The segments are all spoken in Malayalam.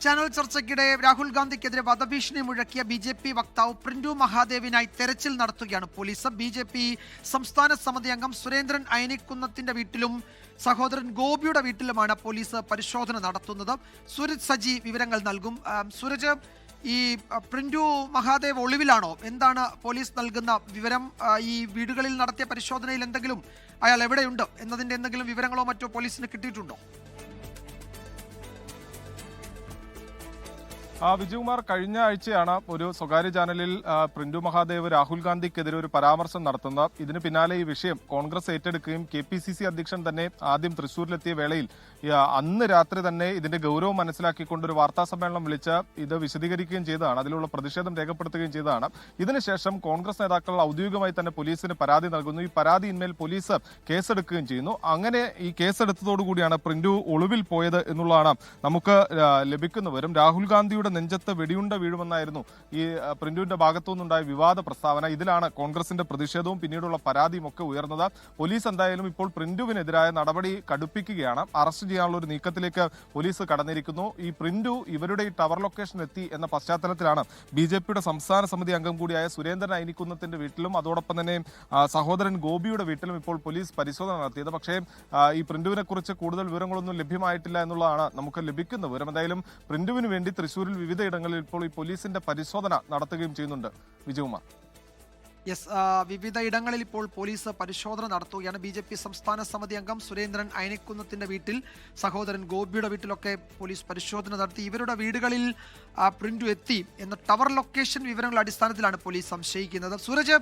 ചാനൽ ചർച്ചയ്ക്കിടെ രാഹുൽ ഗാന്ധിക്കെതിരെ വധഭീഷണി മുഴക്കിയ BJP വക്താവ് പ്രിന്റു മഹാദേവിനായി തെരച്ചിൽ നടത്തുകയാണ് പോലീസ്. BJP സംസ്ഥാന സമിതി അംഗം സുരേന്ദ്രൻ അയനിക്കുന്നത്തിന്റെ വീട്ടിലും സഹോദരൻ ഗോപിയുടെ വീട്ടിലുമാണ് പോലീസ് പരിശോധന നടത്തുന്നത്. സൂരജ് സജി വിവരങ്ങൾ നൽകും. സൂരജ്, ഈ പ്രിന്റു മഹാദേവ് ഒളിവിലാണോ? എന്താണ് പോലീസ് നൽകുന്ന വിവരം? ഈ വീടുകളിൽ നടത്തിയ പരിശോധനയിൽ എന്തെങ്കിലും അയാൾ എവിടെയുണ്ട് എന്നതിന്റെ എന്തെങ്കിലും വിവരങ്ങളോ മറ്റോ പോലീസിന് കിട്ടിയിട്ടുണ്ടോ? വിജയകുമാർ, കഴിഞ്ഞ ആഴ്ചയാണ് ഒരു സ്വകാര്യ ചാനലിൽ പ്രിന്റു മഹാദേവ് രാഹുൽ ഗാന്ധിക്കെതിരെ ഒരു പരാമർശം നടത്തുന്നത്. ഇതിന് പിന്നാലെ ഈ വിഷയം കോൺഗ്രസ് ഏറ്റെടുക്കുകയും KPCC അധ്യക്ഷൻ തന്നെ ആദ്യം തൃശൂരിലെത്തിയ വേളയിൽ അന്ന് രാത്രി തന്നെ ഇതിന്റെ ഗൗരവം മനസ്സിലാക്കിക്കൊണ്ട് ഒരു വാർത്താ സമ്മേളനം വിളിച്ച് ഇത് വിശദീകരിക്കുകയും ചെയ്തതാണ്. അതിലുള്ള പ്രതിഷേധം രേഖപ്പെടുത്തുകയും ചെയ്തതാണ്. ഇതിനുശേഷം കോൺഗ്രസ് നേതാക്കൾ ഔദ്യോഗികമായി തന്നെ പോലീസിന് പരാതി നൽകുന്നു. ഈ പരാതിയിന്മേൽ പോലീസ് കേസെടുക്കുകയും ചെയ്യുന്നു. അങ്ങനെ ഈ കേസെടുത്തതോടുകൂടിയാണ് പ്രിന്റു ഒളിവിൽ പോയത് എന്നുള്ളതാണ് നമുക്ക് ലഭിക്കുന്ന വിവരം. രാഹുൽ ഗാന്ധിയുടെ നെഞ്ചത്ത് വെടിയുണ്ട വീഴുമെന്നായിരുന്നു ഈ പ്രിന്റുവിന്റെ ഭാഗത്തുനിന്നുണ്ടായ വിവാദ പ്രസ്താവന. ഇതിലാണ് കോൺഗ്രസിന്റെ പ്രതിഷേധവും പിന്നീടുള്ള പരാതിയും ഒക്കെ ഉയർന്നത്. പോലീസ് എന്തായാലും ഇപ്പോൾ പ്രിന്റുവിനെതിരായ നടപടി കടുപ്പിക്കുകയാണ്. അറസ്റ്റ് ചെയ്യാനുള്ള ഒരു നീക്കത്തിലേക്ക് പോലീസ് കടന്നിരിക്കുന്നു. ഈ പ്രിന്റു ഇവരുടെ ഈ ടവർ ലൊക്കേഷൻ എത്തി എന്ന പശ്ചാത്തലത്തിലാണ് BJPയുടെ സംസ്ഥാന സമിതി അംഗം കൂടിയായ സുരേന്ദ്രൻ അയനിക്കുന്നത്തിന്റെ വീട്ടിലും അതോടൊപ്പം തന്നെ സഹോദരൻ ഗോപിയുടെ വീട്ടിലും ഇപ്പോൾ പോലീസ് പരിശോധന നടത്തിയത്. പക്ഷേ ഈ പ്രിന്റുവിനെ കുറിച്ച് കൂടുതൽ വിവരങ്ങളൊന്നും ലഭ്യമായിട്ടില്ല എന്നുള്ളതാണ് നമുക്ക് ലഭിക്കുന്ന വിവരം. എന്തായാലും പ്രിന്റുവിന് വേണ്ടി തൃശൂരിൽ വിവിധയിടങ്ങളിൽ ഇപ്പോൾ ഈ പോലീസിന്റെ പരിശോധന നടത്തുകയും ചെയ്യുന്നുണ്ട്. വിജയകുമാർ. വിവിധ ഇടങ്ങളിൽ ഇപ്പോൾ പോലീസ് പരിശോധന നടത്തുകയാണ്. BJP സംസ്ഥാന സമിതി അംഗം സുരേന്ദ്രൻ അയനിക്കുന്നത്തിന്റെ വീട്ടിൽ, സഹോദരൻ ഗോപിയുടെ വീട്ടിലൊക്കെ പോലീസ് പരിശോധന നടത്തി. ഇവരുടെ വീടുകളിൽ പ്രിന്റു എത്തി എന്ന ടവർ ലൊക്കേഷൻ വിവരങ്ങളുടെ അടിസ്ഥാനത്തിലാണ് പോലീസ് സംശയിക്കുന്നത്. സൂരജ്,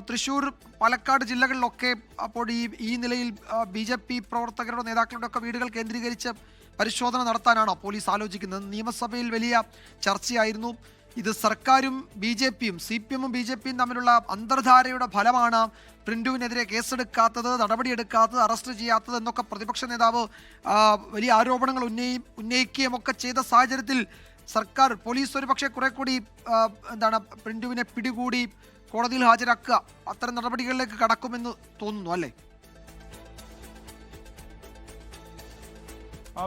തൃശൂർ, പാലക്കാട് ജില്ലകളിലൊക്കെ അപ്പോൾ ഈ നിലയിൽ BJP പ്രവർത്തകരുടെ നേതാക്കളുടെ ഒക്കെ വീടുകൾ കേന്ദ്രീകരിച്ച് പരിശോധന നടത്താനാണോ പോലീസ് ആലോചിക്കുന്നത്? നിയമസഭയിൽ വലിയ ചർച്ചയായിരുന്നു. ഇത് സർക്കാരും BJPയും CPM-ഉം BJPയും തമ്മിലുള്ള അന്തർധാരയുടെ ഫലമാണ് പ്രിന്റുവിനെതിരെ കേസെടുക്കാത്തത്, നടപടിയെടുക്കാത്തത്, അറസ്റ്റ് ചെയ്യാത്തത് എന്നൊക്കെ പ്രതിപക്ഷ നേതാവ് വലിയ ആരോപണങ്ങൾ ഉന്നയിക്കുകയും ഒക്കെ ചെയ്ത സാഹചര്യത്തിൽ സർക്കാർ, പോലീസ് ഒരുപക്ഷെ കുറെ കൂടി പ്രിന്റുവിനെ പിടികൂടി കോടതിയിൽ ഹാജരാക്കുക, അത്തരം നടപടികളിലേക്ക് കടക്കുമെന്ന് തോന്നുന്നു അല്ലേ?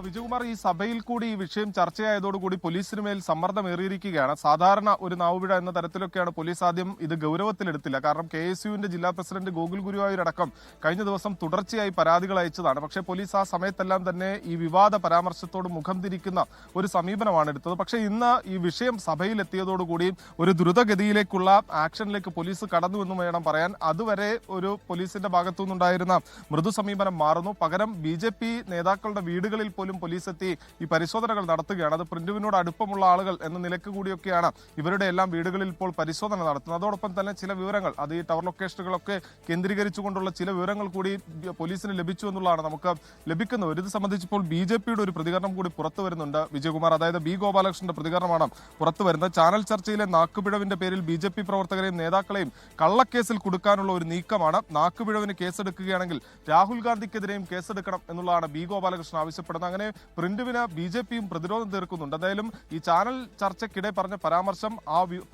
വിജയകുമാർ, ഈ സഭയിൽ കൂടി ഈ വിഷയം ചർച്ചയായതോടുകൂടി പോലീസിന് മേൽ സമ്മർദ്ദമേറിയിരിക്കുകയാണ്. സാധാരണ ഒരു നാവുപിഴ എന്ന തരത്തിലൊക്കെയാണ് പോലീസ് ആദ്യം ഇത് ഗൗരവത്തിലെടുത്തില്ല. കാരണം KSUവിന്റെ ജില്ലാ പ്രസിഡന്റ് ഗോകുൽ ഗുരുവായൂരടക്കം കഴിഞ്ഞ ദിവസം തുടർച്ചയായി പരാതികൾ അയച്ചതാണ്. പക്ഷേ പോലീസ് ആ സമയത്തെല്ലാം തന്നെ ഈ വിവാദ പരാമർശത്തോട് മുഖം തിരിക്കുന്ന ഒരു സമീപനമാണ് എടുത്തത്. പക്ഷേ ഇന്ന് ഈ വിഷയം സഭയിലെത്തിയതോടുകൂടി ഒരു ദ്രുതഗതിയിലേക്കുള്ള ആക്ഷനിലേക്ക് പോലീസ് കടന്നുവെന്ന് വേണം പറയാൻ. അതുവരെ ഒരു പോലീസിന്റെ ഭാഗത്തുനിന്നുണ്ടായിരുന്ന മൃദു സമീപനം മാറുന്നു. പകരം BJP നേതാക്കളുടെ വീടുകളിൽ പോലും പോലീസ് എത്തി ഈ പരിശോധനകൾ നടത്തുകയാണ്. അത് പ്രിന്റുവിനോട് അടുപ്പമുള്ള ആളുകൾ എന്ന നിലക്ക് കൂടിയൊക്കെയാണ് ഇവരുടെ എല്ലാം വീടുകളിൽ ഇപ്പോൾ പരിശോധന നടത്തുന്നത്. അതോടൊപ്പം തന്നെ ചില വിവരങ്ങൾ, അത് ഈ ടവർ ലൊക്കേഷനുകളൊക്കെ കേന്ദ്രീകരിച്ചുകൊണ്ടുള്ള ചില വിവരങ്ങൾ കൂടി പോലീസിന് ലഭിച്ചു എന്നുള്ളതാണ് നമുക്ക് ലഭിക്കുന്നത്. ഇത് സംബന്ധിച്ചിപ്പോൾ BJPയുടെ ഒരു പ്രതികരണം കൂടി പുറത്തു വരുന്നുണ്ട് വിജയകുമാർ. അതായത് B. ഗോപാലകൃഷ്ണന്റെ പ്രതികരണമാണ് പുറത്തു വരുന്നത്. ചാനൽ ചർച്ചയിലെ നാക്കുപിഴവിന്റെ പേരിൽ BJP പ്രവർത്തകരെയും നേതാക്കളെയും കള്ളക്കേസിൽ കുടുക്കാനുള്ള ഒരു നീക്കമാണ്. നാക്കുപിഴവിന് കേസെടുക്കുകയാണെങ്കിൽ രാഹുൽ ഗാന്ധിക്കെതിരെയും കേസെടുക്കണം എന്നുള്ളതാണ് B. ഗോപാലകൃഷ്ണൻ ആവശ്യപ്പെടുന്നത്. അങ്ങനെ പ്രിന്റുവിന് BJPയും പ്രതിരോധം തീർക്കുന്നുണ്ട്. എന്തായാലും ഈ ചാനൽ ചർച്ചയ്ക്കിടെ പറഞ്ഞ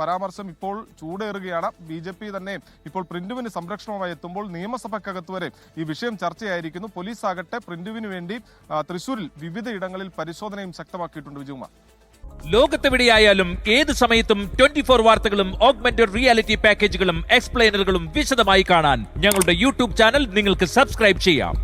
പരാമർശം ഇപ്പോൾ ചൂടേറുകയാണ്. BJP തന്നെ ഇപ്പോൾ പ്രിന്റുവിന് സംരക്ഷണമായി എത്തുമ്പോൾ നിയമസഭക്കകത്ത് വരെ ഈ വിഷയം ചർച്ചയായിരിക്കുന്നു. പോലീസ് ആകട്ടെ പ്രിന്റുവിന് വേണ്ടി തൃശൂരിൽ വിവിധ ഇടങ്ങളിൽ പരിശോധനയും ശക്തമാക്കിയിട്ടുണ്ട്. വിജയകുമാർ, ലോകത്തെവിടെയായാലും ഏത് സമയത്തും 24 വാർത്തകളും ഓഗ്മെന്റഡ് റിയാലിറ്റി പാക്കേജുകളും എക്സ്പ്ലെയിനറുകളും വിശദമായി കാണാൻ ഞങ്ങളുടെ YouTube ചാനൽ നിങ്ങൾക്ക് സബ്സ്ക്രൈബ് ചെയ്യാം.